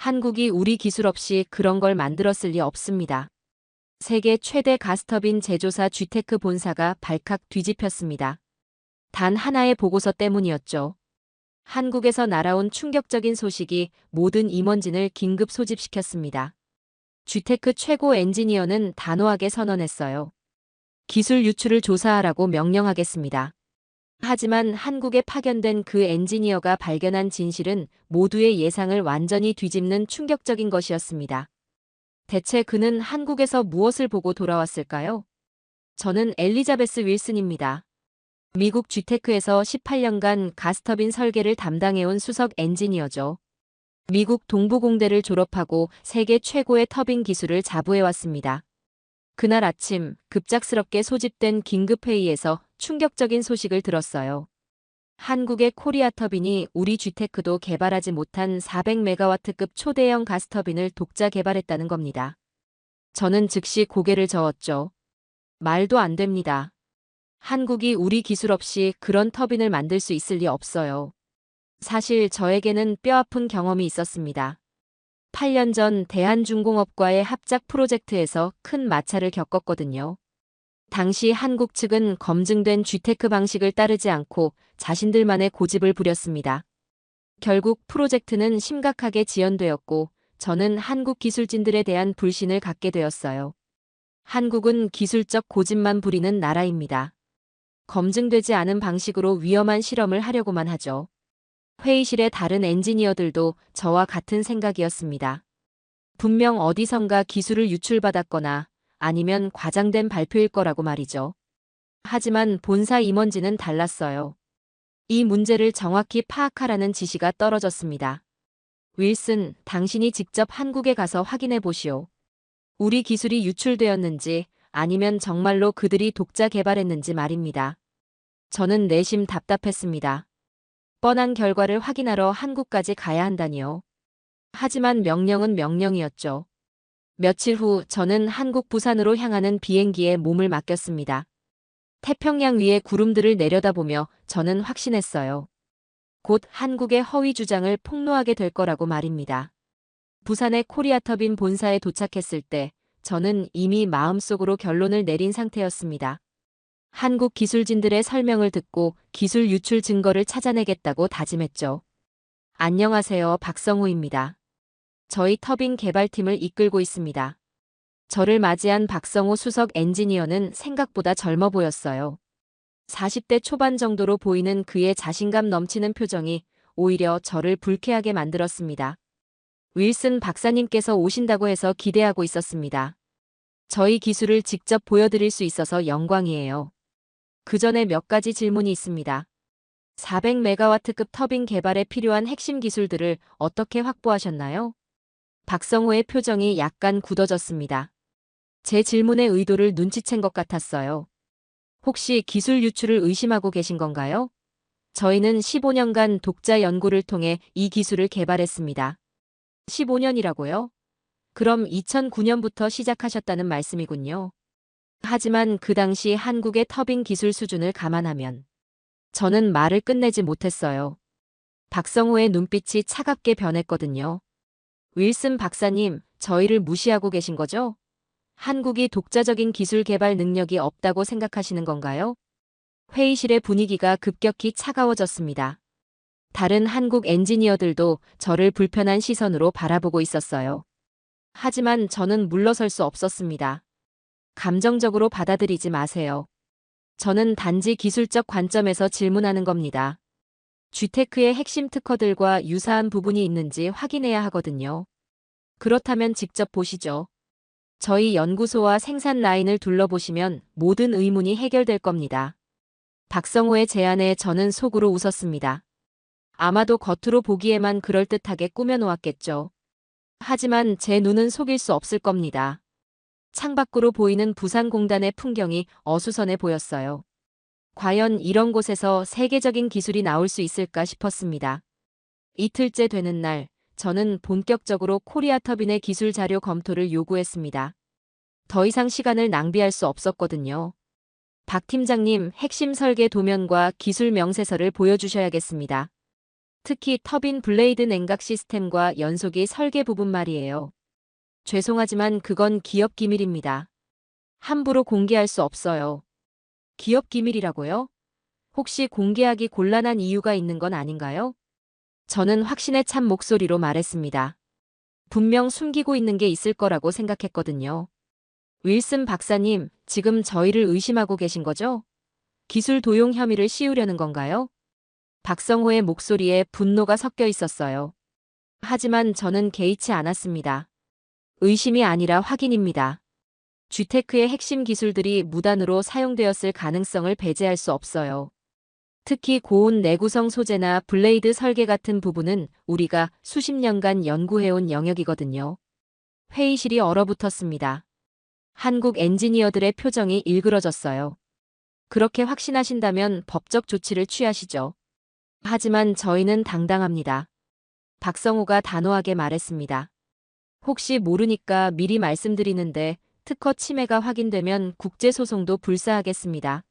한국이 우리 기술 없이 그런 걸 만들었을 리 없습니다. 세계 최대 가스터빈 제조사 GTEK 본사가 발칵 뒤집혔습니다. 단 하나의 보고서 때문이었죠. 한국에서 날아온 충격적인 소식이 모든 임원진을 긴급 소집시켰습니다. GTEK 최고 엔지니어는 단호하게 선언했어요. 기술 유출을 조사하라고 명령하겠습니다. 하지만 한국에 파견된 그 엔지니어가 발견한 진실은 모두의 예상을 완전히 뒤집는 충격적인 것이었습니다. 대체 그는 한국에서 무엇을 보고 돌아왔을까요? 저는 엘리자베스 윌슨입니다. 미국 GTEK에서 18년간 가스터빈 설계를 담당해온 수석 엔지니어죠. 미국 동부공대를 졸업하고 세계 최고의 터빈 기술을 자부해왔습니다. 그날 아침 급작스럽게 소집된 긴급회의에서 충격적인 소식을 들었어요. 한국의 코리아 터빈이 우리 GTEK도 개발하지 못한 400메가와트급 초대형 가스터빈을 독자 개발했다는 겁니다. 저는 즉시 고개를 저었죠. 말도 안 됩니다. 한국이 우리 기술 없이 그런 터빈을 만들 수 있을 리 없어요. 사실 저에게는 뼈아픈 경험이 있었습니다. 8년 전 대한중공업과의 합작 프로젝트에서 큰 마찰을 겪었거든요. 당시 한국 측은 검증된 GTEK 방식을 따르지 않고 자신들만의 고집을 부렸습니다. 결국 프로젝트는 심각하게 지연되었고 저는 한국 기술진들에 대한 불신을 갖게 되었어요. 한국은 기술적 고집만 부리는 나라입니다. 검증되지 않은 방식으로 위험한 실험을 하려고만 하죠. 회의실의 다른 엔지니어들도 저와 같은 생각이었습니다. 분명 어디선가 기술을 유출받았거나 아니면 과장된 발표일 거라고 말이죠. 하지만 본사 임원진은 달랐어요. 이 문제를 정확히 파악하라는 지시가 떨어졌습니다. 윌슨, 당신이 직접 한국에 가서 확인해 보시오. 우리 기술이 유출되었는지 아니면 정말로 그들이 독자 개발했는지 말입니다. 저는 내심 답답했습니다. 뻔한 결과를 확인하러 한국까지 가야 한다니요. 하지만 명령은 명령이었죠. 며칠 후 저는 한국 부산으로 향하는 비행기에 몸을 맡겼습니다. 태평양 위의 구름들을 내려다보며 저는 확신했어요. 곧 한국의 허위 주장을 폭로하게 될 거라고 말입니다. 부산의 코리아터빈 본사에 도착했을 때 저는 이미 마음속으로 결론을 내린 상태였습니다. 한국 기술진들의 설명을 듣고 기술 유출 증거를 찾아내겠다고 다짐했죠. 안녕하세요, 박성호입니다. 저희 터빈 개발팀을 이끌고 있습니다. 저를 맞이한 박성호 수석 엔지니어는 생각보다 젊어 보였어요. 40대 초반 정도로 보이는 그의 자신감 넘치는 표정이 오히려 저를 불쾌하게 만들었습니다. 윌슨 박사님께서 오신다고 해서 기대하고 있었습니다. 저희 기술을 직접 보여드릴 수 있어서 영광이에요. 그 전에 몇 가지 질문이 있습니다. 400메가와트급 터빈 개발에 필요한 핵심 기술들을 어떻게 확보하셨나요? 박성호의 표정이 약간 굳어졌습니다. 제 질문의 의도를 눈치챈 것 같았어요. 혹시 기술 유출을 의심하고 계신 건가요? 저희는 15년간 독자 연구를 통해 이 기술을 개발했습니다. 15년이라고요? 그럼 2009년부터 시작하셨다는 말씀이군요. 하지만 그 당시 한국의 터빈 기술 수준을 감안하면 저는 말을 끝내지 못했어요. 박성호의 눈빛이 차갑게 변했거든요. 윌슨 박사님, 저희를 무시하고 계신 거죠? 한국이 독자적인 기술 개발 능력이 없다고 생각하시는 건가요? 회의실의 분위기가 급격히 차가워졌습니다. 다른 한국 엔지니어들도 저를 불편한 시선으로 바라보고 있었어요. 하지만 저는 물러설 수 없었습니다. 감정적으로 받아들이지 마세요. 저는 단지 기술적 관점에서 질문하는 겁니다. GTEK의 핵심 특허들과 유사한 부분이 있는지 확인해야 하거든요. 그렇다면 직접 보시죠. 저희 연구소와 생산 라인을 둘러보시면 모든 의문이 해결될 겁니다. 박성호의 제안에 저는 속으로 웃었습니다. 아마도 겉으로 보기에만 그럴듯하게 꾸며놓았겠죠. 하지만 제 눈은 속일 수 없을 겁니다. 창밖으로 보이는 부산공단의 풍경이 어수선해 보였어요. 과연 이런 곳에서 세계적인 기술이 나올 수 있을까 싶었습니다. 이틀째 되는 날, 저는 본격적으로 코리아터빈의 기술 자료 검토를 요구했습니다. 더 이상 시간을 낭비할 수 없었거든요. 박 팀장님, 핵심 설계 도면과 기술 명세서를 보여주셔야겠습니다. 특히 터빈 블레이드 냉각 시스템과 연소기 설계 부분 말이에요. 죄송하지만 그건 기업 기밀입니다. 함부로 공개할 수 없어요. 기업 기밀이라고요? 혹시 공개하기 곤란한 이유가 있는 건 아닌가요? 저는 확신에 찬 목소리로 말했습니다. 분명 숨기고 있는 게 있을 거라고 생각했거든요. 윌슨 박사님, 지금 저희를 의심하고 계신 거죠? 기술 도용 혐의를 씌우려는 건가요? 박성호의 목소리에 분노가 섞여 있었어요. 하지만 저는 개의치 않았습니다. 의심이 아니라 확인입니다. 쥐테크의 핵심 기술들이 무단으로 사용되었을 가능성을 배제할 수 없어요. 특히 고온 내구성 소재나 블레이드 설계 같은 부분은 우리가 수십 년간 연구해온 영역이거든요. 회의실이 얼어붙었습니다. 한국 엔지니어들의 표정이 일그러졌어요. 그렇게 확신하신다면 법적 조치를 취하시죠. 하지만 저희는 당당합니다. 박성호가 단호하게 말했습니다. 혹시 모르니까 미리 말씀드리는데 특허 침해가 확인되면 국제소송도 불사하겠습니다.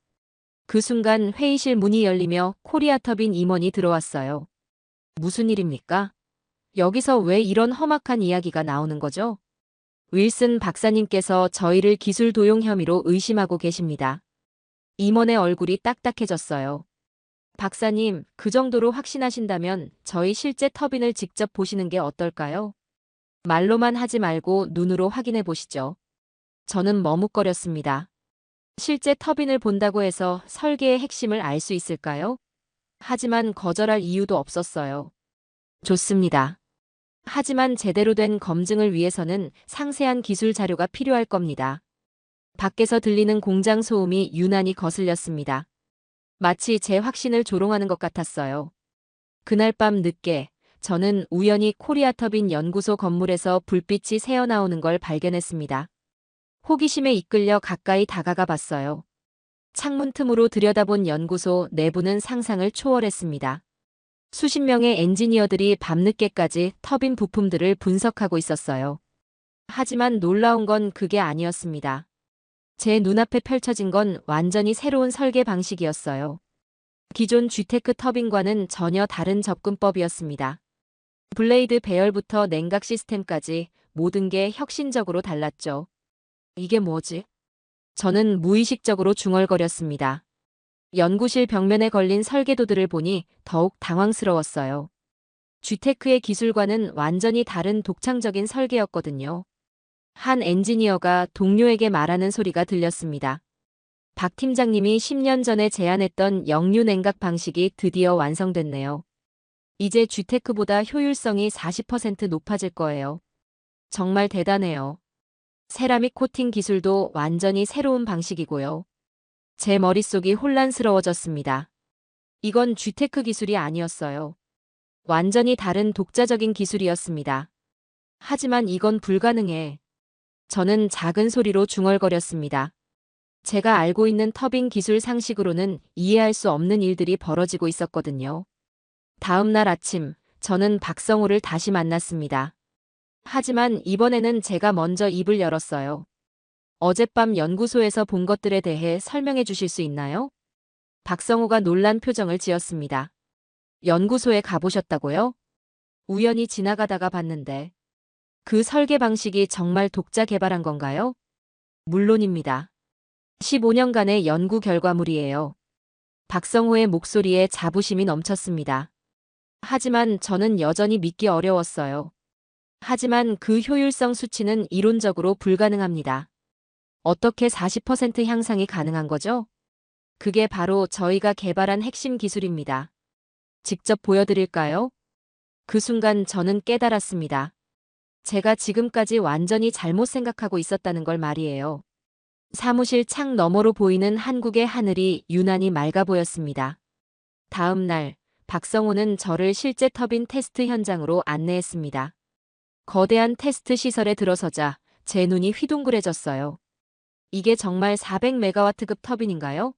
그 순간 회의실 문이 열리며 코리아터빈 임원이 들어왔어요. 무슨 일입니까? 여기서 왜 이런 험악한 이야기가 나오는 거죠? 윌슨 박사님께서 저희를 기술 도용 혐의로 의심하고 계십니다. 임원의 얼굴이 딱딱해졌어요. 박사님, 그 정도로 확신하신다면 저희 실제 터빈을 직접 보시는 게 어떨까요? 말로만 하지 말고 눈으로 확인해 보시죠. 저는 머뭇거렸습니다. 실제 터빈을 본다고 해서 설계의 핵심을 알 수 있을까요? 하지만 거절할 이유도 없었어요. 좋습니다. 하지만 제대로 된 검증을 위해서는 상세한 기술 자료가 필요할 겁니다. 밖에서 들리는 공장 소음이 유난히 거슬렸습니다. 마치 제 확신을 조롱하는 것 같았어요. 그날 밤 늦게 저는 우연히 코리아터빈 연구소 건물에서 불빛이 새어나오는 걸 발견했습니다. 호기심에 이끌려 가까이 다가가 봤어요. 창문 틈으로 들여다본 연구소 내부는 상상을 초월했습니다. 수십 명의 엔지니어들이 밤늦게까지 터빈 부품들을 분석하고 있었어요. 하지만 놀라운 건 그게 아니었습니다. 제 눈앞에 펼쳐진 건 완전히 새로운 설계 방식이었어요. 기존 쥐테크 터빈과는 전혀 다른 접근법이었습니다. 블레이드 배열부터 냉각 시스템까지 모든 게 혁신적으로 달랐죠. 이게 뭐지? 저는 무의식적으로 중얼거렸습니다. 연구실 벽면에 걸린 설계도들을 보니 더욱 당황스러웠어요. 쥐테크의 기술과는 완전히 다른 독창적인 설계였거든요. 한 엔지니어가 동료에게 말하는 소리가 들렸습니다. 박 팀장님이 10년 전에 제안했던 역류 냉각 방식이 드디어 완성됐네요. 이제 쥐테크보다 효율성이 40% 높아질 거예요. 정말 대단해요. 세라믹 코팅 기술도 완전히 새로운 방식이고요. 제 머릿속이 혼란스러워졌습니다. 이건 쥐테크 기술이 아니었어요. 완전히 다른 독자적인 기술이었습니다. 하지만 이건 불가능해. 저는 작은 소리로 중얼거렸습니다. 제가 알고 있는 터빈 기술 상식으로는 이해할 수 없는 일들이 벌어지고 있었거든요. 다음 날 아침, 저는 박성호를 다시 만났습니다. 하지만 이번에는 제가 먼저 입을 열었어요. 어젯밤 연구소에서 본 것들에 대해 설명해 주실 수 있나요? 박성호가 놀란 표정을 지었습니다. 연구소에 가보셨다고요? 우연히 지나가다가 봤는데. 그 설계 방식이 정말 독자 개발한 건가요? 물론입니다. 15년간의 연구 결과물이에요. 박성호의 목소리에 자부심이 넘쳤습니다. 하지만 저는 여전히 믿기 어려웠어요. 하지만 그 효율성 수치는 이론적으로 불가능합니다. 어떻게 40% 향상이 가능한 거죠? 그게 바로 저희가 개발한 핵심 기술입니다. 직접 보여드릴까요? 그 순간 저는 깨달았습니다. 제가 지금까지 완전히 잘못 생각하고 있었다는 걸 말이에요. 사무실 창 너머로 보이는 한국의 하늘이 유난히 맑아 보였습니다. 다음 날, 박성호는 저를 실제 터빈 테스트 현장으로 안내했습니다. 거대한 테스트 시설에 들어서자 제 눈이 휘둥그레졌어요. 이게 정말 400메가와트급 터빈인가요?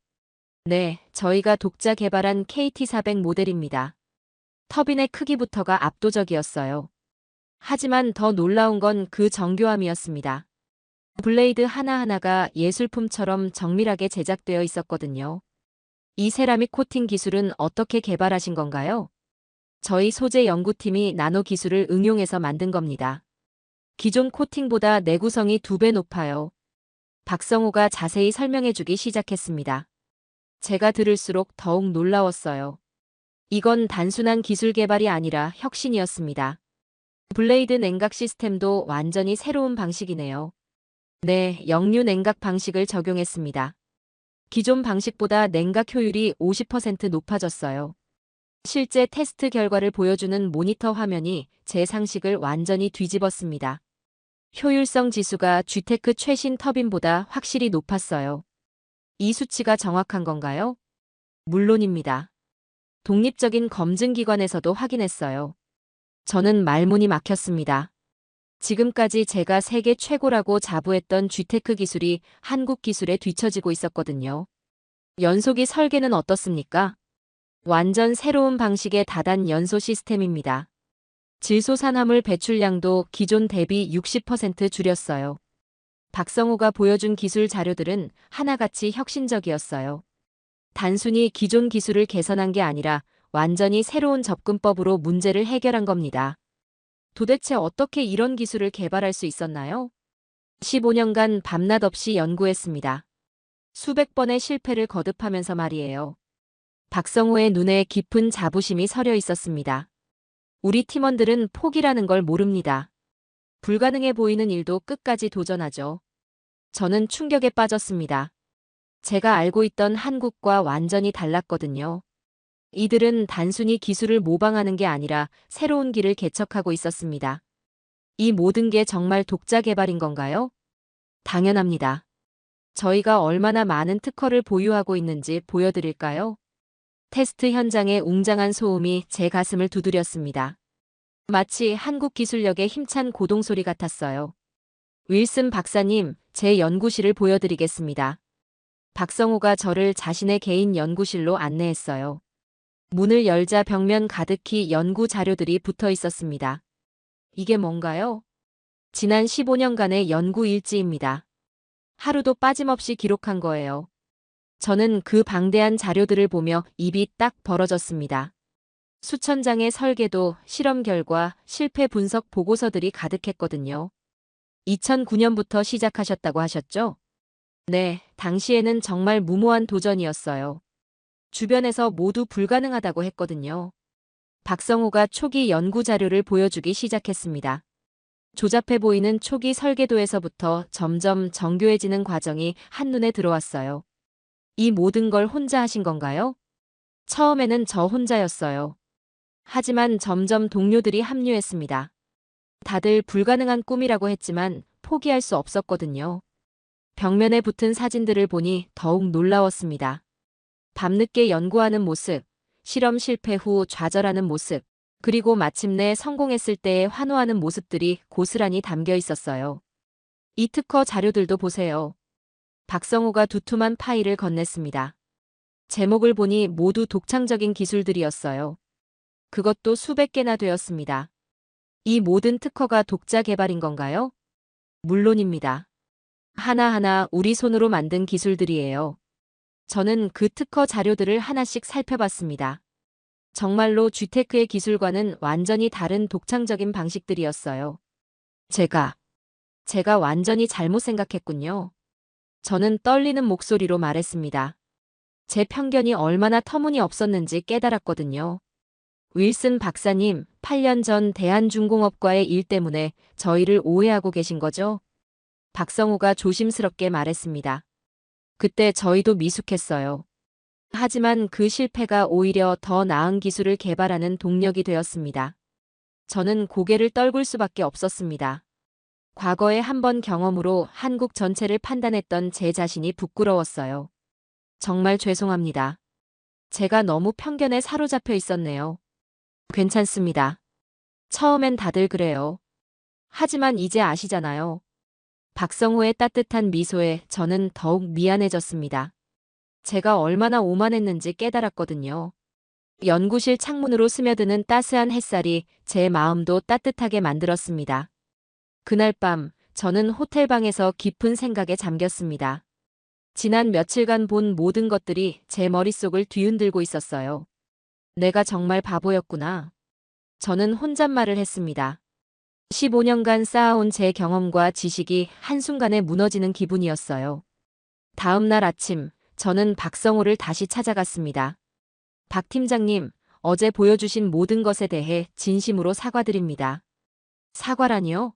네, 저희가 독자 개발한 KT400 모델입니다. 터빈의 크기부터가 압도적이었어요. 하지만 더 놀라운 건 그 정교함이었습니다. 블레이드 하나하나가 예술품처럼 정밀하게 제작되어 있었거든요. 이 세라믹 코팅 기술은 어떻게 개발하신 건가요? 저희 소재 연구팀이 나노 기술을 응용해서 만든 겁니다. 기존 코팅보다 내구성이 2배 높아요. 박성호가 자세히 설명해주기 시작했습니다. 제가 들을수록 더욱 놀라웠어요. 이건 단순한 기술 개발이 아니라 혁신이었습니다. 블레이드 냉각 시스템도 완전히 새로운 방식이네요. 네, 역류 냉각 방식을 적용했습니다. 기존 방식보다 냉각 효율이 50% 높아졌어요. 실제 테스트 결과를 보여주는 모니터 화면이 제 상식을 완전히 뒤집었습니다. 효율성 지수가 GTEC 최신 터빈보다 확실히 높았어요. 이 수치가 정확한 건가요? 물론입니다. 독립적인 검증기관에서도 확인했어요. 저는 말문이 막혔습니다. 지금까지 제가 세계 최고라고 자부했던 GTEC 기술이 한국 기술에 뒤처지고 있었거든요. 연소기 설계는 어떻습니까? 완전 새로운 방식의 다단 연소 시스템입니다. 질소산화물 배출량도 기존 대비 60% 줄였어요. 박성호가 보여준 기술 자료들은 하나같이 혁신적이었어요. 단순히 기존 기술을 개선한 게 아니라 완전히 새로운 접근법으로 문제를 해결한 겁니다. 도대체 어떻게 이런 기술을 개발할 수 있었나요? 15년간 밤낮 없이 연구했습니다. 수백 번의 실패를 거듭하면서 말이에요. 박성호의 눈에 깊은 자부심이 서려 있었습니다. 우리 팀원들은 포기라는 걸 모릅니다. 불가능해 보이는 일도 끝까지 도전하죠. 저는 충격에 빠졌습니다. 제가 알고 있던 한국과 완전히 달랐거든요. 이들은 단순히 기술을 모방하는 게 아니라 새로운 길을 개척하고 있었습니다. 이 모든 게 정말 독자 개발인 건가요? 당연합니다. 저희가 얼마나 많은 특허를 보유하고 있는지 보여드릴까요? 테스트 현장의 웅장한 소음이 제 가슴을 두드렸습니다. 마치 한국 기술력의 힘찬 고동소리 같았어요. 윌슨 박사님, 제 연구실을 보여드리겠습니다. 박성호가 저를 자신의 개인 연구실로 안내했어요. 문을 열자 벽면 가득히 연구 자료들이 붙어 있었습니다. 이게 뭔가요? 지난 15년간의 연구 일지입니다. 하루도 빠짐없이 기록한 거예요. 저는 그 방대한 자료들을 보며 입이 딱 벌어졌습니다. 수천 장의 설계도, 실험 결과, 실패 분석 보고서들이 가득했거든요. 2009년부터 시작하셨다고 하셨죠? 네, 당시에는 정말 무모한 도전이었어요. 주변에서 모두 불가능하다고 했거든요. 박성호가 초기 연구 자료를 보여주기 시작했습니다. 조잡해 보이는 초기 설계도에서부터 점점 정교해지는 과정이 한눈에 들어왔어요. 이 모든 걸 혼자 하신 건가요? 처음에는 저 혼자였어요. 하지만 점점 동료들이 합류했습니다. 다들 불가능한 꿈이라고 했지만 포기할 수 없었거든요. 벽면에 붙은 사진들을 보니 더욱 놀라웠습니다. 밤늦게 연구하는 모습, 실험 실패 후 좌절하는 모습, 그리고 마침내 성공했을 때의 환호하는 모습들이 고스란히 담겨 있었어요. 이 특허 자료들도 보세요. 박성호가 두툼한 파일을 건넸습니다. 제목을 보니 모두 독창적인 기술들이었어요. 그것도 수백 개나 되었습니다. 이 모든 특허가 독자 개발인 건가요? 물론입니다. 하나하나 우리 손으로 만든 기술들이에요. 저는 그 특허 자료들을 하나씩 살펴봤습니다. 정말로 GTEC의 기술과는 완전히 다른 독창적인 방식들이었어요. 제가 완전히 잘못 생각했군요. 저는 떨리는 목소리로 말했습니다. 제 편견이 얼마나 터무니없었는지 깨달았거든요. 윌슨 박사님, 8년 전 대한중공업과의 일 때문에 저희를 오해하고 계신 거죠? 박성호가 조심스럽게 말했습니다. 그때 저희도 미숙했어요. 하지만 그 실패가 오히려 더 나은 기술을 개발하는 동력이 되었습니다. 저는 고개를 떨굴 수밖에 없었습니다. 과거의 한 번 경험으로 한국 전체를 판단했던 제 자신이 부끄러웠어요. 정말 죄송합니다. 제가 너무 편견에 사로잡혀 있었네요. 괜찮습니다. 처음엔 다들 그래요. 하지만 이제 아시잖아요. 박성호의 따뜻한 미소에 저는 더욱 미안해졌습니다. 제가 얼마나 오만했는지 깨달았거든요. 연구실 창문으로 스며드는 따스한 햇살이 제 마음도 따뜻하게 만들었습니다. 그날 밤 저는 호텔방에서 깊은 생각에 잠겼습니다. 지난 며칠간 본 모든 것들이 제 머릿속을 뒤흔들고 있었어요. 내가 정말 바보였구나. 저는 혼잣말을 했습니다. 15년간 쌓아온 제 경험과 지식이 한순간에 무너지는 기분이었어요. 다음 날 아침, 저는 박성호를 다시 찾아갔습니다. 박 팀장님, 어제 보여주신 모든 것에 대해 진심으로 사과드립니다. 사과라니요?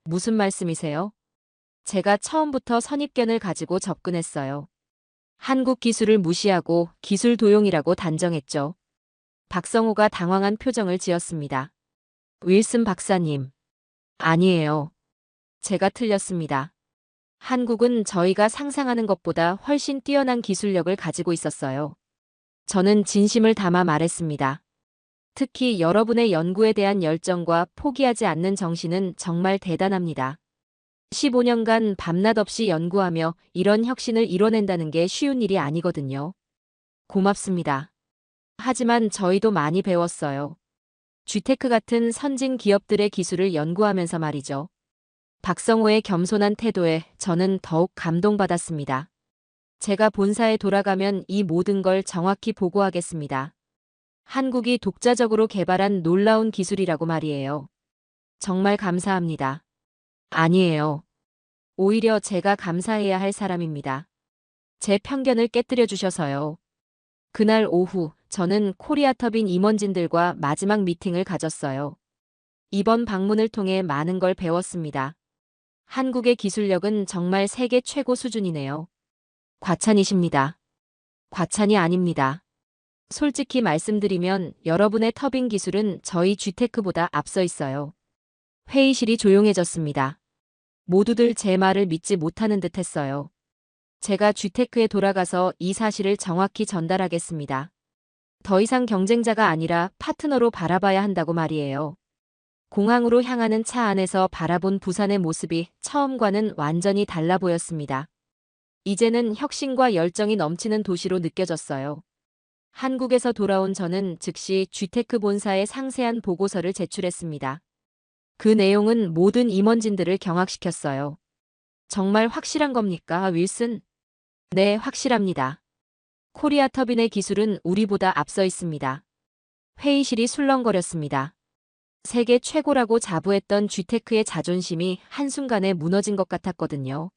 무슨 말씀이세요? 제가 처음부터 선입견을 가지고 접근했어요. 한국 기술을 무시하고 기술 도용이라고 단정했죠. 박성호가 당황한 표정을 지었습니다. 윌슨 박사님. 아니에요. 제가 틀렸습니다. 한국은 저희가 상상하는 것보다 훨씬 뛰어난 기술력을 가지고 있었어요. 저는 진심을 담아 말했습니다. 특히 여러분의 연구에 대한 열정과 포기하지 않는 정신은 정말 대단합니다. 15년간 밤낮 없이 연구하며 이런 혁신을 이뤄낸다는 게 쉬운 일이 아니거든요. 고맙습니다. 하지만 저희도 많이 배웠어요. 쥐테크 같은 선진 기업들의 기술을 연구하면서 말이죠. 박성호의 겸손한 태도에 저는 더욱 감동받았습니다. 제가 본사에 돌아가면 이 모든 걸 정확히 보고하겠습니다. 한국이 독자적으로 개발한 놀라운 기술이라고 말이에요. 정말 감사합니다. 아니에요. 오히려 제가 감사해야 할 사람입니다. 제 편견을 깨뜨려 주셔서요. 그날 오후 저는 코리아터빈 임원진들과 마지막 미팅을 가졌어요. 이번 방문을 통해 많은 걸 배웠습니다. 한국의 기술력은 정말 세계 최고 수준이네요. 과찬이십니다. 과찬이 아닙니다. 솔직히 말씀드리면 여러분의 터빈 기술은 저희 쥐테크보다 앞서 있어요. 회의실이 조용해졌습니다. 모두들 제 말을 믿지 못하는 듯 했어요. 제가 쥐테크에 돌아가서 이 사실을 정확히 전달하겠습니다. 더 이상 경쟁자가 아니라 파트너로 바라봐야 한다고 말이에요. 공항으로 향하는 차 안에서 바라본 부산의 모습이 처음과는 완전히 달라 보였습니다. 이제는 혁신과 열정이 넘치는 도시로 느껴졌어요. 한국에서 돌아온 저는 즉시 쥐테크 본사에 상세한 보고서를 제출했습니다. 그 내용은 모든 임원진들을 경악시켰어요. 정말 확실한 겁니까, 윌슨? 네, 확실합니다. 코리아터빈의 기술은 우리보다 앞서 있습니다. 회의실이 술렁거렸습니다. 세계 최고라고 자부했던 쥐테크의 자존심이 한순간에 무너진 것 같았거든요.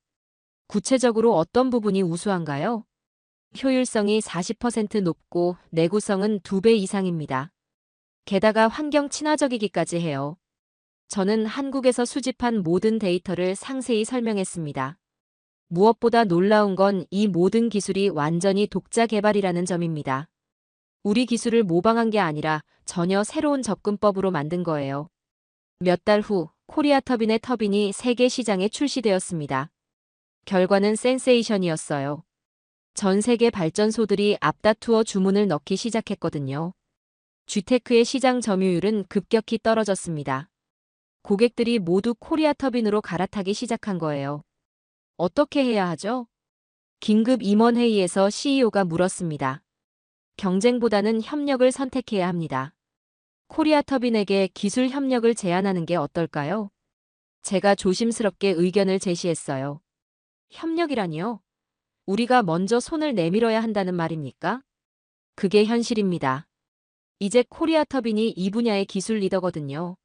구체적으로 어떤 부분이 우수한가요? 효율성이 40% 높고 내구성은 2배 이상입니다. 게다가 환경 친화적이기까지 해요. 저는 한국에서 수집한 모든 데이터를 상세히 설명했습니다. 무엇보다 놀라운 건 이 모든 기술이 완전히 독자 개발이라는 점입니다. 우리 기술을 모방한 게 아니라 전혀 새로운 접근법으로 만든 거예요. 몇 달 후 코리아터빈의 터빈이 세계 시장에 출시되었습니다. 결과는 센세이션이었어요. 전 세계 발전소들이 앞다투어 주문을 넣기 시작했거든요. 쥐테크의 시장 점유율은 급격히 떨어졌습니다. 고객들이 모두 코리아터빈으로 갈아타기 시작한 거예요. 어떻게 해야 하죠? 긴급 임원회의에서 CEO가 물었습니다. 경쟁보다는 협력을 선택해야 합니다. 코리아터빈에게 기술 협력을 제안하는 게 어떨까요? 제가 조심스럽게 의견을 제시했어요. 협력이라니요? 우리가 먼저 손을 내밀어야 한다는 말입니까? 그게 현실입니다. 이제 코리아터빈이 이 분야의 기술 리더거든요.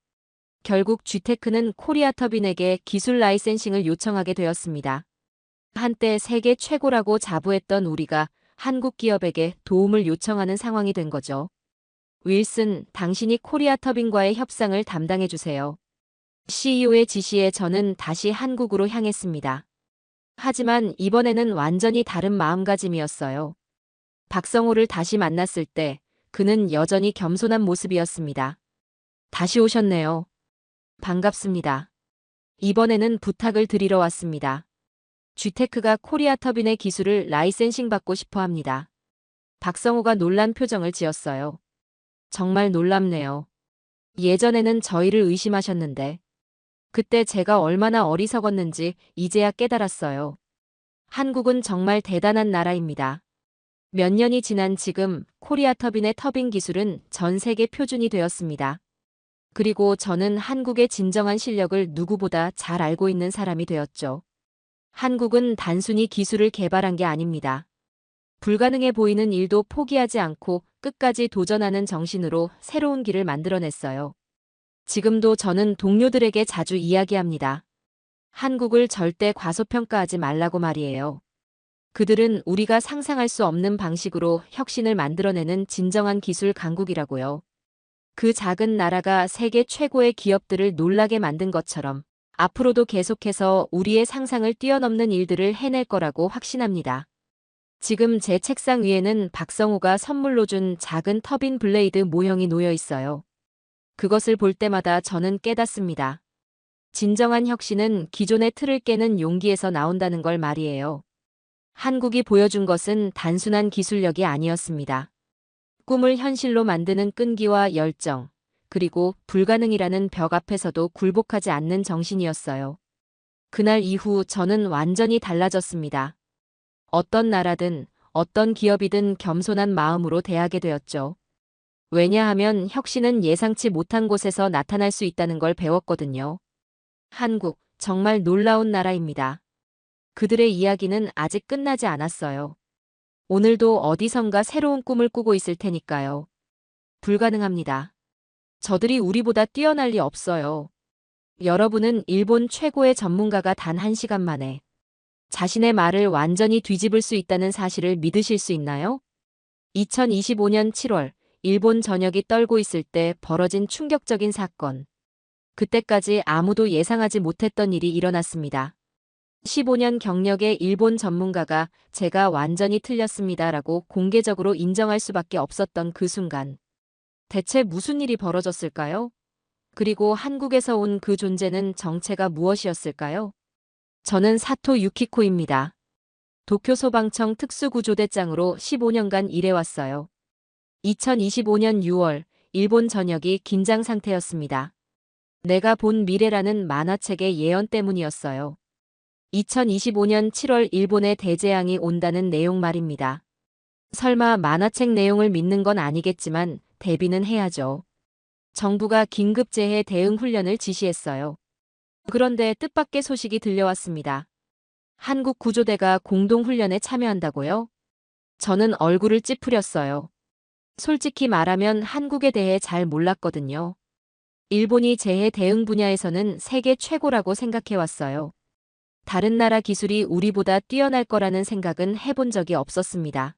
결국 쥐테크는 코리아터빈에게 기술 라이센싱을 요청하게 되었습니다. 한때 세계 최고라고 자부했던 우리가 한국 기업에게 도움을 요청하는 상황이 된 거죠. 윌슨, 당신이 코리아터빈과의 협상을 담당해 주세요. CEO의 지시에 저는 다시 한국으로 향했습니다. 하지만 이번에는 완전히 다른 마음가짐이었어요. 박성호를 다시 만났을 때 그는 여전히 겸손한 모습이었습니다. 다시 오셨네요. 반갑습니다. 이번에는 부탁을 드리러 왔습니다. 쥐테크가 코리아터빈의 기술을 라이센싱 받고 싶어 합니다. 박성호가 놀란 표정을 지었어요. 정말 놀랍네요. 예전에는 저희를 의심하셨는데 그때 제가 얼마나 어리석었는지 이제야 깨달았어요. 한국은 정말 대단한 나라입니다. 몇 년이 지난 지금 코리아터빈의 터빈 기술은 전 세계 표준이 되었습니다. 그리고 저는 한국의 진정한 실력을 누구보다 잘 알고 있는 사람이 되었죠. 한국은 단순히 기술을 개발한 게 아닙니다. 불가능해 보이는 일도 포기하지 않고 끝까지 도전하는 정신으로 새로운 길을 만들어냈어요. 지금도 저는 동료들에게 자주 이야기합니다. 한국을 절대 과소평가하지 말라고 말이에요. 그들은 우리가 상상할 수 없는 방식으로 혁신을 만들어내는 진정한 기술 강국이라고요. 그 작은 나라가 세계 최고의 기업들을 놀라게 만든 것처럼 앞으로도 계속해서 우리의 상상을 뛰어넘는 일들을 해낼 거라고 확신합니다. 지금 제 책상 위에는 박성호가 선물로 준 작은 터빈 블레이드 모형이 놓여 있어요. 그것을 볼 때마다 저는 깨닫습니다. 진정한 혁신은 기존의 틀을 깨는 용기에서 나온다는 걸 말이에요. 한국이 보여준 것은 단순한 기술력이 아니었습니다. 꿈을 현실로 만드는 끈기와 열정, 그리고 불가능이라는 벽 앞에서도 굴복하지 않는 정신이었어요. 그날 이후 저는 완전히 달라졌습니다. 어떤 나라든 어떤 기업이든 겸손한 마음으로 대하게 되었죠. 왜냐하면 혁신은 예상치 못한 곳에서 나타날 수 있다는 걸 배웠거든요. 한국, 정말 놀라운 나라입니다. 그들의 이야기는 아직 끝나지 않았어요. 오늘도 어디선가 새로운 꿈을 꾸고 있을 테니까요. 불가능합니다. 저들이 우리보다 뛰어날 리 없어요. 여러분은 일본 최고의 전문가가 단 1시간 만에 자신의 말을 완전히 뒤집을 수 있다는 사실을 믿으실 수 있나요? 2025년 7월, 일본 전역이 떨고 있을 때 벌어진 충격적인 사건. 그때까지 아무도 예상하지 못했던 일이 일어났습니다. 15년 경력의 일본 전문가가 제가 완전히 틀렸습니다라고 공개적으로 인정할 수밖에 없었던 그 순간. 대체 무슨 일이 벌어졌을까요? 그리고 한국에서 온 그 존재는 정체가 무엇이었을까요? 저는 사토 유키코입니다. 도쿄 소방청 특수구조대장으로 15년간 일해왔어요. 2025년 6월, 일본 전역이 긴장 상태였습니다. 내가 본 미래라는 만화책의 예언 때문이었어요. 2025년 7월 일본에 대재앙이 온다는 내용 말입니다. 설마 만화책 내용을 믿는 건 아니겠지만 대비는 해야죠. 정부가 긴급재해 대응 훈련을 지시했어요. 그런데 뜻밖의 소식이 들려왔습니다. 한국 구조대가 공동훈련에 참여한다고요? 저는 얼굴을 찌푸렸어요. 솔직히 말하면 한국에 대해 잘 몰랐거든요. 일본이 재해 대응 분야에서는 세계 최고라고 생각해왔어요. 다른 나라 기술이 우리보다 뛰어날 거라는 생각은 해본 적이 없었습니다.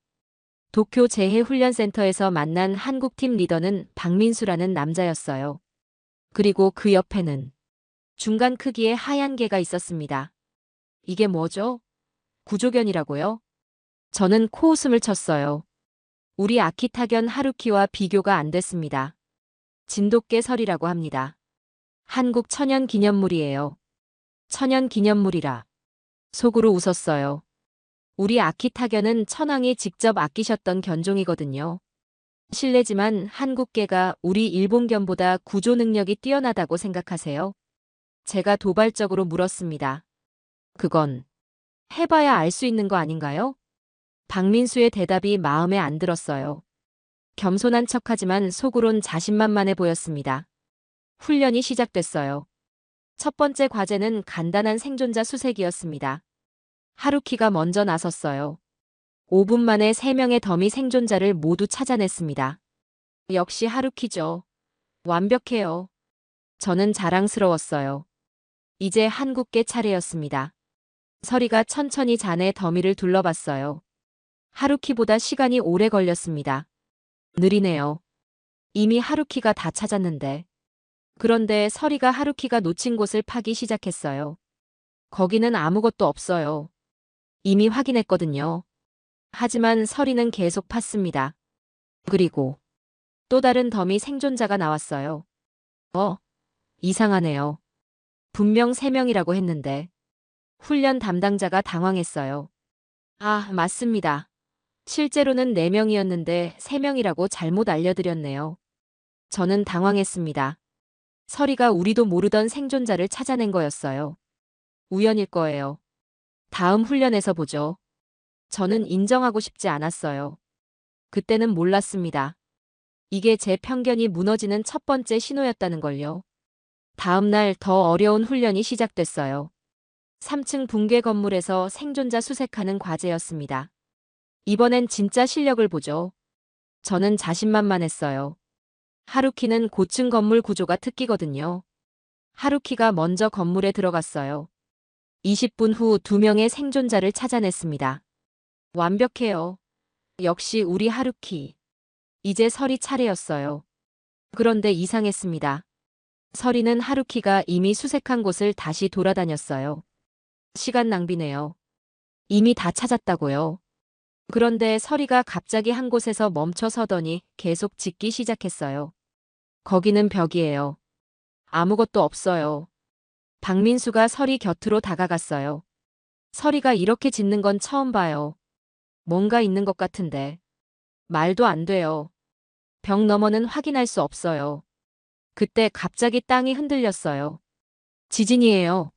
도쿄 재해훈련센터에서 만난 한국팀 리더는 박민수라는 남자였어요. 그리고 그 옆에는 중간 크기의 하얀 개가 있었습니다. 이게 뭐죠? 구조견이라고요? 저는 코웃음을 쳤어요. 우리 아키타견 하루키와 비교가 안 됐습니다. 진돗개 설이라고 합니다. 한국 천연 기념물이에요. 천연 기념물이라. 속으로 웃었어요. 우리 아키타견은 천황이 직접 아끼셨던 견종이거든요. 실례지만 한국개가 우리 일본견보다 구조 능력이 뛰어나다고 생각하세요? 제가 도발적으로 물었습니다. 그건 해봐야 알 수 있는 거 아닌가요? 박민수의 대답이 마음에 안 들었어요. 겸손한 척하지만 속으론 자신만만해 보였습니다. 훈련이 시작됐어요. 첫 번째 과제는 간단한 생존자 수색이었습니다. 하루키가 먼저 나섰어요. 5분 만에 3명의 더미 생존자를 모두 찾아냈습니다. 역시 하루키죠. 완벽해요. 저는 자랑스러웠어요. 이제 한국계 차례였습니다. 서리가 천천히 잔의 더미를 둘러봤어요. 하루키보다 시간이 오래 걸렸습니다. 느리네요. 이미 하루키가 다 찾았는데. 그런데 서리가 하루키가 놓친 곳을 파기 시작했어요. 거기는 아무것도 없어요. 이미 확인했거든요. 하지만 서리는 계속 팠습니다. 그리고 또 다른 더미 생존자가 나왔어요. 이상하네요. 분명 3명이라고 했는데. 훈련 담당자가 당황했어요. 아, 맞습니다. 실제로는 4명이었는데 3명이라고 잘못 알려드렸네요. 저는 당황했습니다. 서리가 우리도 모르던 생존자를 찾아낸 거였어요. 우연일 거예요. 다음 훈련에서 보죠. 저는 인정하고 싶지 않았어요. 그때는 몰랐습니다. 이게 제 편견이 무너지는 첫 번째 신호였다는 걸요. 다음 날 더 어려운 훈련이 시작됐어요. 3층 붕괴 건물에서 생존자 수색하는 과제였습니다. 이번엔 진짜 실력을 보죠. 저는 자신만만했어요. 하루키는 고층 건물 구조가 특기거든요. 하루키가 먼저 건물에 들어갔어요. 20분 후 2명의 생존자를 찾아냈습니다. 완벽해요. 역시 우리 하루키. 이제 설이 차례였어요. 그런데 이상했습니다. 설이는 하루키가 이미 수색한 곳을 다시 돌아다녔어요. 시간 낭비네요. 이미 다 찾았다고요. 그런데 설이가 갑자기 한 곳에서 멈춰 서더니 계속 짖기 시작했어요. 거기는 벽이에요. 아무것도 없어요. 박민수가 설이 곁으로 다가갔어요. 설이가 이렇게 짖는 건 처음 봐요. 뭔가 있는 것 같은데. 말도 안 돼요. 벽 너머는 확인할 수 없어요. 그때 갑자기 땅이 흔들렸어요. 지진이에요.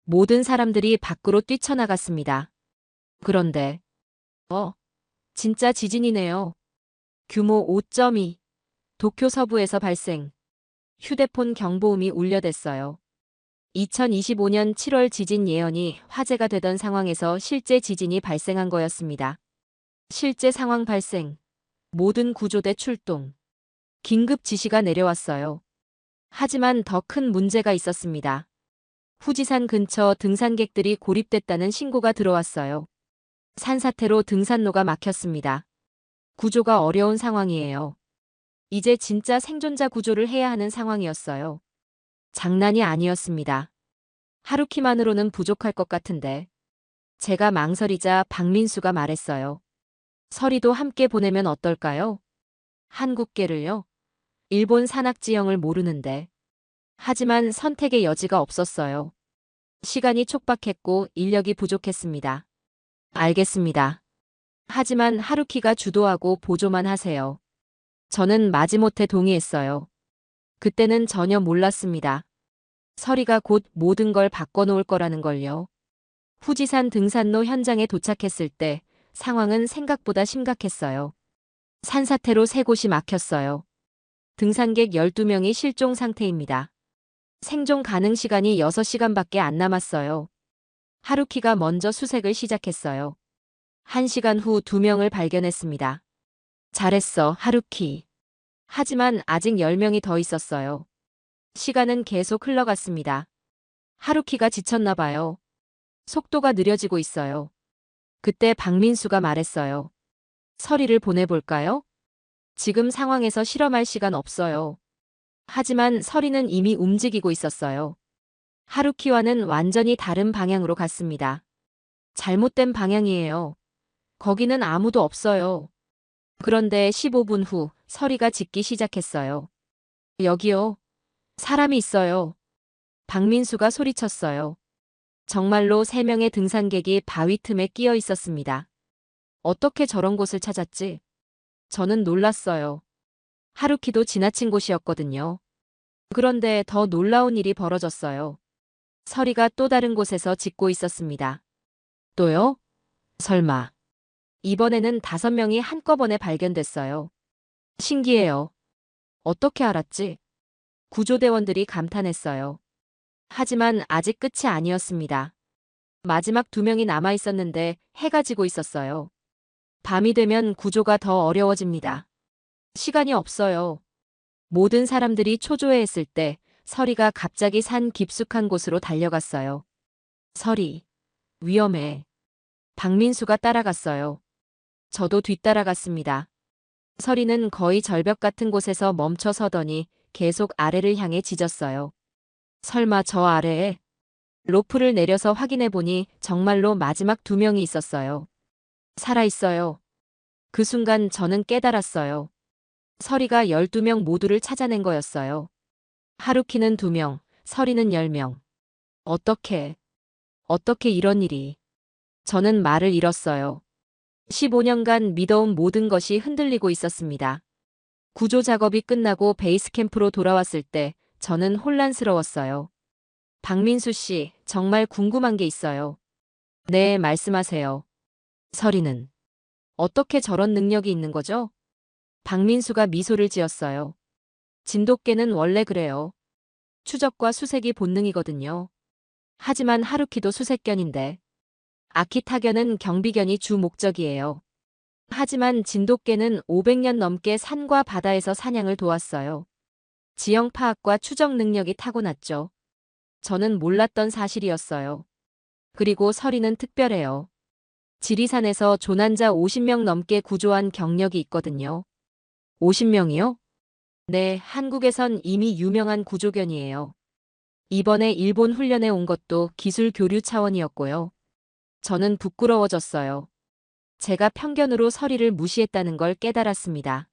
모든 사람들이 밖으로 뛰쳐나갔습니다. 그런데, 진짜 지진이네요. 규모 5.2. 도쿄 서부에서 발생. 휴대폰 경보음이 울려댔어요. 2025년 7월 지진 예언이 화제가 되던 상황에서 실제 지진이 발생한 거였습니다. 실제 상황 발생. 모든 구조대 출동. 긴급 지시가 내려왔어요. 하지만 더 큰 문제가 있었습니다. 후지산 근처 등산객들이 고립됐다는 신고가 들어왔어요. 산사태로 등산로가 막혔습니다. 구조가 어려운 상황이에요. 이제 진짜 생존자 구조를 해야 하는 상황이었어요. 장난이 아니었습니다. 하루키만으로는 부족할 것 같은데. 제가 망설이자 박민수가 말했어요. 설이도 함께 보내면 어떨까요? 한국계를요? 일본 산악 지형을 모르는데. 하지만 선택의 여지가 없었어요. 시간이 촉박했고 인력이 부족했습니다. 알겠습니다. 하지만 하루키가 주도하고 보조만 하세요. 저는 마지못해 동의했어요. 그때는 전혀 몰랐습니다. 설이가 곧 모든 걸 바꿔놓을 거라는 걸요. 후지산 등산로 현장에 도착했을 때 상황은 생각보다 심각했어요. 산사태로 3곳이 막혔어요. 등산객 12명이 실종 상태입니다. 생존 가능 시간이 6시간밖에 안 남았어요. 하루키가 먼저 수색을 시작했어요. 1시간 후 2명을 발견했습니다. 잘했어, 하루키. 하지만 아직 10명이 더 있었어요. 시간은 계속 흘러갔습니다. 하루키가 지쳤나 봐요. 속도가 느려지고 있어요. 그때 박민수가 말했어요. 설이를 보내볼까요? 지금 상황에서 실험할 시간 없어요. 하지만 설이는 이미 움직이고 있었어요. 하루키와는 완전히 다른 방향으로 갔습니다. 잘못된 방향이에요. 거기는 아무도 없어요. 그런데 15분 후 설이가 짖기 시작했어요. 여기요. 사람이 있어요. 박민수가 소리쳤어요. 정말로 3명의 등산객이 바위 틈에 끼어 있었습니다. 어떻게 저런 곳을 찾았지? 저는 놀랐어요. 하루키도 지나친 곳이었거든요. 그런데 더 놀라운 일이 벌어졌어요. 설이가 또 다른 곳에서 짖고 있었습니다. 또요? 설마. 이번에는 5명이 한꺼번에 발견됐어요. 신기해요. 어떻게 알았지? 구조대원들이 감탄했어요. 하지만 아직 끝이 아니었습니다. 마지막 2명이 남아 있었는데 해가 지고 있었어요. 밤이 되면 구조가 더 어려워집니다. 시간이 없어요. 모든 사람들이 초조해했을 때 설이가 갑자기 산 깊숙한 곳으로 달려갔어요. 설이. 위험해. 박민수가 따라갔어요. 저도 뒤따라갔습니다. 설이는 거의 절벽 같은 곳에서 멈춰 서더니 계속 아래를 향해 짖었어요. 설마 저 아래에? 로프를 내려서 확인해 보니 정말로 마지막 2명이 있었어요. 살아있어요. 그 순간 저는 깨달았어요. 설이가 12명 모두를 찾아낸 거였어요. 하루키는 2명, 설이는 10명. 어떻게 이런 일이. 저는 말을 잃었어요. 15년간 믿어온 모든 것이 흔들리고 있었습니다. 구조 작업이 끝나고 베이스 캠프로 돌아왔을 때 저는 혼란스러웠어요. 박민수 씨, 정말 궁금한 게 있어요. 네, 말씀하세요. 설이는 어떻게 저런 능력이 있는 거죠? 박민수가 미소를 지었어요. 진돗개는 원래 그래요. 추적과 수색이 본능이거든요. 하지만 하루키도 수색견인데 아키타견은 경비견이 주 목적이에요. 하지만 진돗개는 500년 넘게 산과 바다에서 사냥을 도왔어요. 지형 파악과 추적 능력이 타고났죠. 저는 몰랐던 사실이었어요. 그리고 서리는 특별해요. 지리산에서 조난자 50명 넘게 구조한 경력이 있거든요. 50명이요? 네, 한국에선 이미 유명한 구조견이에요. 이번에 일본 훈련에 온 것도 기술 교류 차원이었고요. 저는 부끄러워졌어요. 제가 편견으로 서리를 무시했다는 걸 깨달았습니다.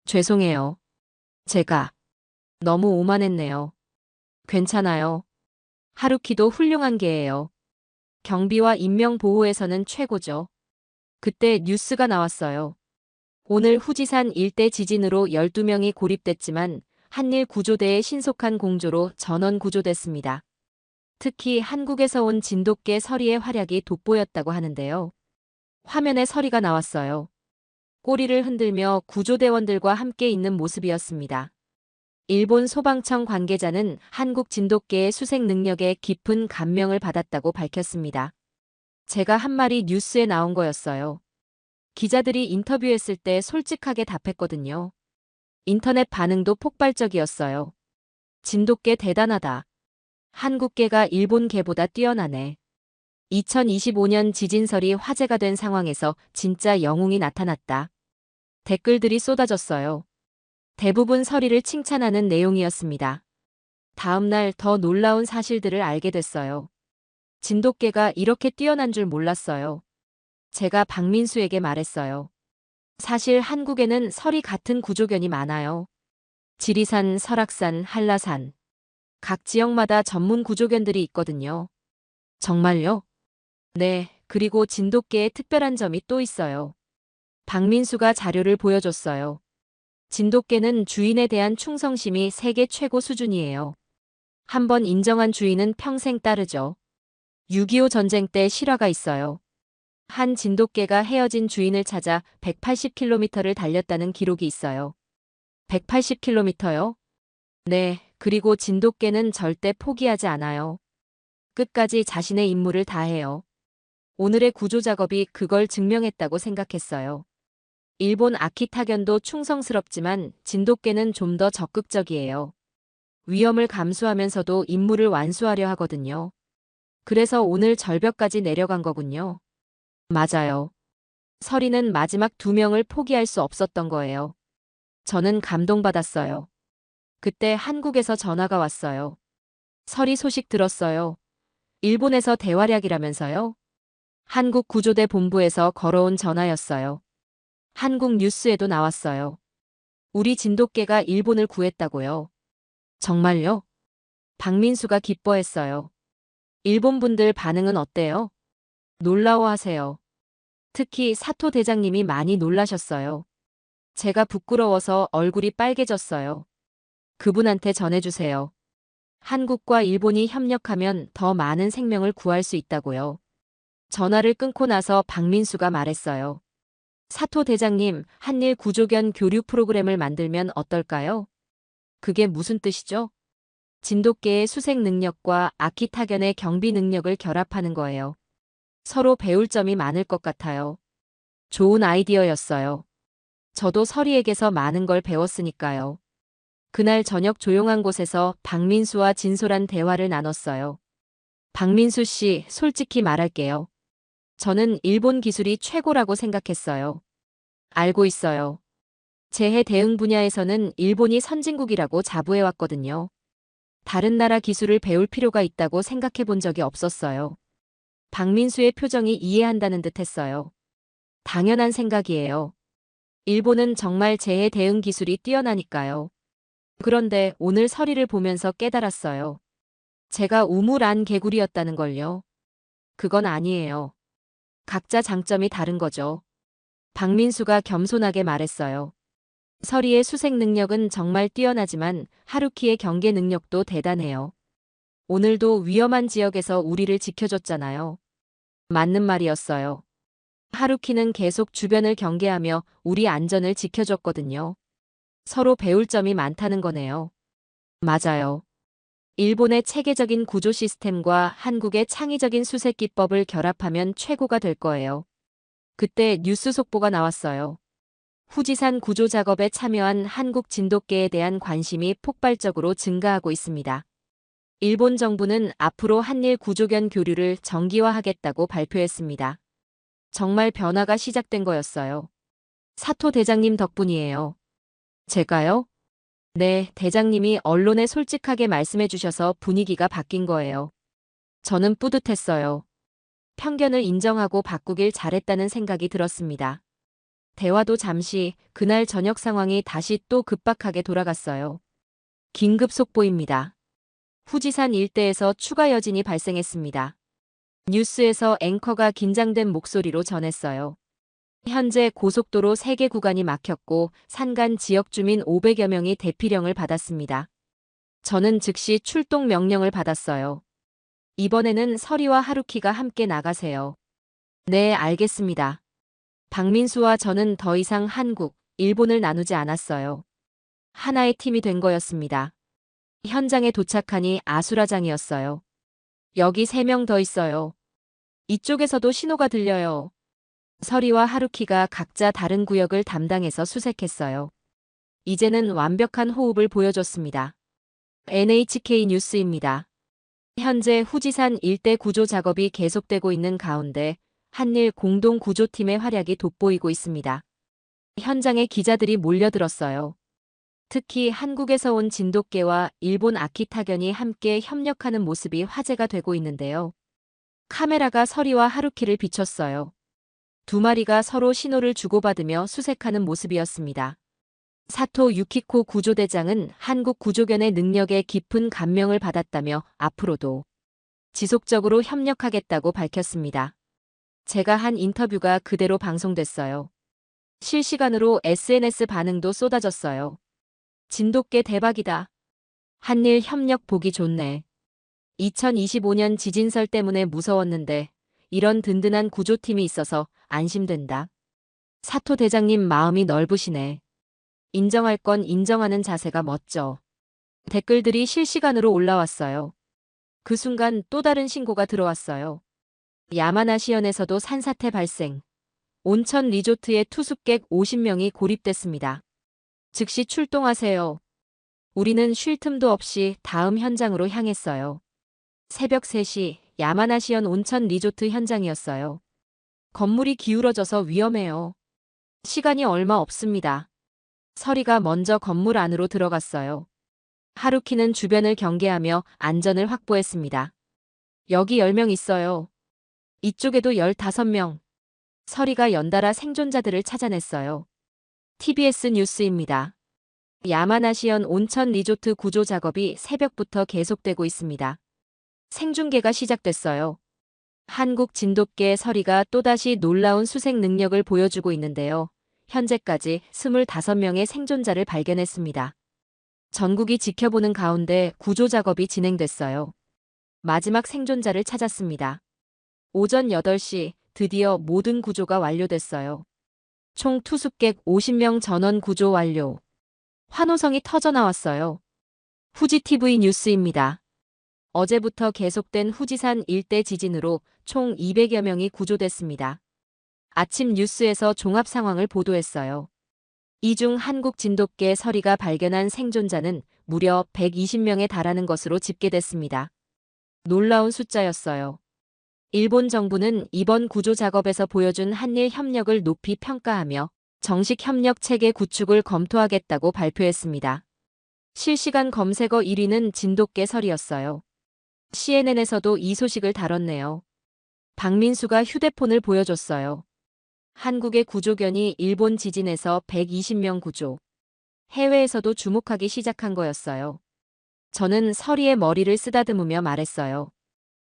죄송해요. 제가 너무 오만했네요. 괜찮아요. 하루키도 훌륭한 개예요. 경비와 인명보호에서는 최고죠. 그때 뉴스가 나왔어요. 오늘 후지산 일대 지진으로 12명이 고립됐지만 한일 구조대의 신속한 공조로 전원 구조됐습니다. 특히 한국에서 온 진돗개 서리의 활약이 돋보였다고 하는데요. 화면에 서리가 나왔어요. 꼬리를 흔들며 구조대원들과 함께 있는 모습이었습니다. 일본 소방청 관계자는 한국 진돗개의 수색 능력에 깊은 감명을 받았다고 밝혔습니다. 제가 한 말이 뉴스에 나온 거였어요. 기자들이 인터뷰했을 때 솔직하게 답했거든요. 인터넷 반응도 폭발적이었어요. 진돗개 대단하다. 한국 개가 일본 개보다 뛰어나네. 2025년 지진설이 화제가 된 상황에서 진짜 영웅이 나타났다. 댓글들이 쏟아졌어요. 대부분 서리를 칭찬하는 내용이었습니다. 다음 날 더 놀라운 사실들을 알게 됐어요. 진돗개가 이렇게 뛰어난 줄 몰랐어요. 제가 박민수에게 말했어요. 사실 한국에는 서리 같은 구조견이 많아요. 지리산, 설악산, 한라산. 각 지역마다 전문 구조견들이 있거든요. 정말요? 네, 그리고 진돗개의 특별한 점이 또 있어요. 박민수가 자료를 보여줬어요. 진돗개는 주인에 대한 충성심이 세계 최고 수준이에요. 한번 인정한 주인은 평생 따르죠. 6.25 전쟁 때 실화가 있어요. 한 진돗개가 헤어진 주인을 찾아 180km를 달렸다는 기록이 있어요. 180km요? 네, 그리고 진돗개는 절대 포기하지 않아요. 끝까지 자신의 임무를 다해요. 오늘의 구조 작업이 그걸 증명했다고 생각했어요. 일본 아키타견도 충성스럽지만 진돗개는 좀 더 적극적이에요. 위험을 감수하면서도 임무를 완수하려 하거든요. 그래서 오늘 절벽까지 내려간 거군요. 맞아요. 서리는 마지막 2명을 포기할 수 없었던 거예요. 저는 감동받았어요. 그때 한국에서 전화가 왔어요. 서리 소식 들었어요. 일본에서 대활약이라면서요? 한국 구조대 본부에서 걸어온 전화였어요. 한국 뉴스에도 나왔어요. 우리 진돗개가 일본을 구했다고요. 정말요? 박민수가 기뻐했어요. 일본 분들 반응은 어때요? 놀라워하세요. 특히 사토 대장님이 많이 놀라셨어요. 제가 부끄러워서 얼굴이 빨개졌어요. 그분한테 전해주세요. 한국과 일본이 협력하면 더 많은 생명을 구할 수 있다고요. 전화를 끊고 나서 박민수가 말했어요. 사토 대장님, 한일 구조견 교류 프로그램을 만들면 어떨까요? 그게 무슨 뜻이죠? 진돗개의 수색 능력과 아키타견의 경비 능력을 결합하는 거예요. 서로 배울 점이 많을 것 같아요. 좋은 아이디어였어요. 저도 서리에게서 많은 걸 배웠으니까요. 그날 저녁 조용한 곳에서 박민수와 진솔한 대화를 나눴어요. 박민수 씨, 솔직히 말할게요. 저는 일본 기술이 최고라고 생각했어요. 알고 있어요. 재해 대응 분야에서는 일본이 선진국이라고 자부해왔거든요. 다른 나라 기술을 배울 필요가 있다고 생각해 본 적이 없었어요. 박민수의 표정이 이해한다는 듯 했어요. 당연한 생각이에요. 일본은 정말 재해 대응 기술이 뛰어나니까요. 그런데 오늘 서리를 보면서 깨달았어요. 제가 우물 안 개구리였다는 걸요. 그건 아니에요. 각자 장점이 다른 거죠. 박민수가 겸손하게 말했어요. 서리의 수색 능력은 정말 뛰어나지만 하루키의 경계 능력도 대단해요. 오늘도 위험한 지역에서 우리를 지켜줬잖아요. 맞는 말이었어요. 하루키는 계속 주변을 경계하며 우리 안전을 지켜줬거든요. 서로 배울 점이 많다는 거네요. 맞아요. 일본의 체계적인 구조 시스템과 한국의 창의적인 수색 기법을 결합하면 최고가 될 거예요. 그때 뉴스 속보가 나왔어요. 후지산 구조 작업에 참여한 한국 진돗개에 대한 관심이 폭발적으로 증가하고 있습니다. 일본 정부는 앞으로 한일 구조견 교류를 정기화하겠다고 발표했습니다. 정말 변화가 시작된 거였어요. 사토 대장님 덕분이에요. 제가요? 네, 대장님이 언론에 솔직하게 말씀해 주셔서 분위기가 바뀐 거예요. 저는 뿌듯했어요. 편견을 인정하고 바꾸길 잘했다는 생각이 들었습니다. 대화도 잠시, 그날 저녁 상황이 다시 또 급박하게 돌아갔어요. 긴급 속보입니다. 후지산 일대에서 추가 여진이 발생했습니다. 뉴스에서 앵커가 긴장된 목소리로 전했어요. 현재 고속도로 3개 구간이 막혔고 산간 지역 주민 500여 명이 대피령을 받았습니다. 저는 즉시 출동 명령을 받았어요. 이번에는 서리와 하루키가 함께 나가세요. 네, 알겠습니다. 박민수와 저는 더 이상 한국, 일본을 나누지 않았어요. 하나의 팀이 된 거였습니다. 현장에 도착하니 아수라장이었어요. 여기 3명 더 있어요. 이쪽에서도 신호가 들려요. 서리와 하루키가 각자 다른 구역을 담당해서 수색했어요. 이제는 완벽한 호흡을 보여줬습니다. NHK 뉴스입니다. 현재 후지산 일대 구조 작업이 계속되고 있는 가운데 한일 공동 구조팀의 활약이 돋보이고 있습니다. 현장에 기자들이 몰려들었어요. 특히 한국에서 온 진돗개와 일본 아키타견이 함께 협력하는 모습이 화제가 되고 있는데요. 카메라가 서리와 하루키를 비췄어요. 2마리가 서로 신호를 주고받으며 수색하는 모습이었습니다. 사토 유키코 구조대장은 한국 구조견의 능력에 깊은 감명을 받았다며 앞으로도 지속적으로 협력하겠다고 밝혔습니다. 제가 한 인터뷰가 그대로 방송됐어요. 실시간으로 SNS 반응도 쏟아졌어요. 진돗개 대박이다. 한일 협력 보기 좋네. 2025년 지진설 때문에 무서웠는데 이런 든든한 구조팀이 있어서 안심된다. 사토 대장님 마음이 넓으시네. 인정할 건 인정하는 자세가 멋져. 댓글들이 실시간으로 올라왔어요. 그 순간 또 다른 신고가 들어왔어요. 야마나시현에서도 산사태 발생. 온천 리조트에 투숙객 50명이 고립됐습니다. 즉시 출동하세요. 우리는 쉴 틈도 없이 다음 현장으로 향했어요. 새벽 3시 야마나시현 온천 리조트 현장이었어요. 건물이 기울어져서 위험해요. 시간이 얼마 없습니다. 서리가 먼저 건물 안으로 들어갔어요. 하루키는 주변을 경계하며 안전을 확보했습니다. 여기 10명 있어요. 이쪽에도 15명. 서리가 연달아 생존자들을 찾아냈어요. TBS 뉴스입니다. 야마나시현 온천 리조트 구조 작업이 새벽부터 계속되고 있습니다. 생중계가 시작됐어요. 한국 진돗개 서리가 또다시 놀라운 수색 능력을 보여주고 있는데요. 현재까지 25명의 생존자를 발견했습니다. 전국이 지켜보는 가운데 구조 작업이 진행됐어요. 마지막 생존자를 찾았습니다. 오전 8시 드디어 모든 구조가 완료됐어요. 총 투숙객 50명 전원 구조 완료. 환호성이 터져나왔어요. 후지TV 뉴스입니다. 어제부터 계속된 후지산 일대 지진으로 총 200여 명이 구조됐습니다. 아침 뉴스에서 종합 상황을 보도했어요. 이 중 한국 진돗개 서리가 발견한 생존자는 무려 120명에 달하는 것으로 집계됐습니다. 놀라운 숫자였어요. 일본 정부는 이번 구조 작업에서 보여준 한일 협력을 높이 평가하며 정식 협력 체계 구축을 검토하겠다고 발표했습니다. 실시간 검색어 1위는 진돗개 설이었어요. CNN에서도 이 소식을 다뤘네요. 박민수가 휴대폰을 보여줬어요. 한국의 구조견이 일본 지진에서 120명 구조. 해외에서도 주목하기 시작한 거였어요. 저는 서리의 머리를 쓰다듬으며 말했어요.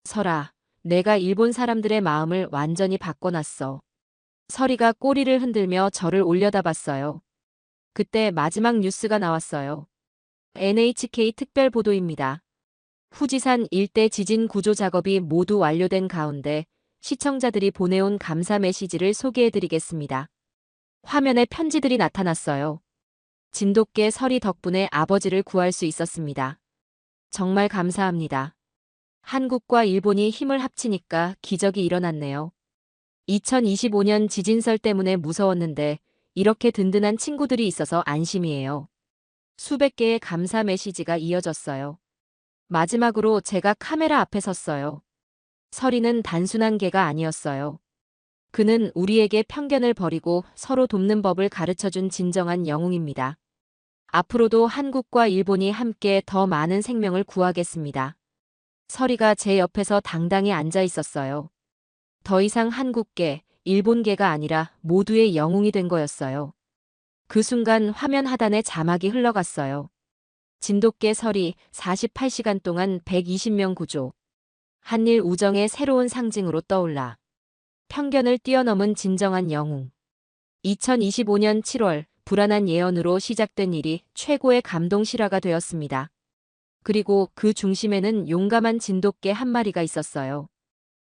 설아, 내가 일본 사람들의 마음을 완전히 바꿔놨어. 서리가 꼬리를 흔들며 저를 올려다봤어요. 그때 마지막 뉴스가 나왔어요. NHK 특별 보도입니다. 후지산 일대 지진 구조 작업이 모두 완료된 가운데 시청자들이 보내온 감사 메시지를 소개해드리겠습니다. 화면에 편지들이 나타났어요. 진돗개 서리 덕분에 아버지를 구할 수 있었습니다. 정말 감사합니다. 한국과 일본이 힘을 합치니까 기적이 일어났네요. 2025년 지진설 때문에 무서웠는데 이렇게 든든한 친구들이 있어서 안심이에요. 수백 개의 감사 메시지가 이어졌어요. 마지막으로 제가 카메라 앞에 섰어요. 설이는 단순한 개가 아니었어요. 그는 우리에게 편견을 버리고 서로 돕는 법을 가르쳐준 진정한 영웅입니다. 앞으로도 한국과 일본이 함께 더 많은 생명을 구하겠습니다. 설이가 제 옆에서 당당히 앉아 있었어요. 더 이상 한국계, 일본계가 아니라 모두의 영웅이 된 거였어요. 그 순간 화면 하단에 자막이 흘러갔어요. 진돗개 설이 48시간 동안 120명 구조. 한일 우정의 새로운 상징으로 떠올라. 편견을 뛰어넘은 진정한 영웅. 2025년 7월 불안한 예언으로 시작된 일이 최고의 감동 실화가 되었습니다. 그리고 그 중심에는 용감한 진돗개 한 마리가 있었어요.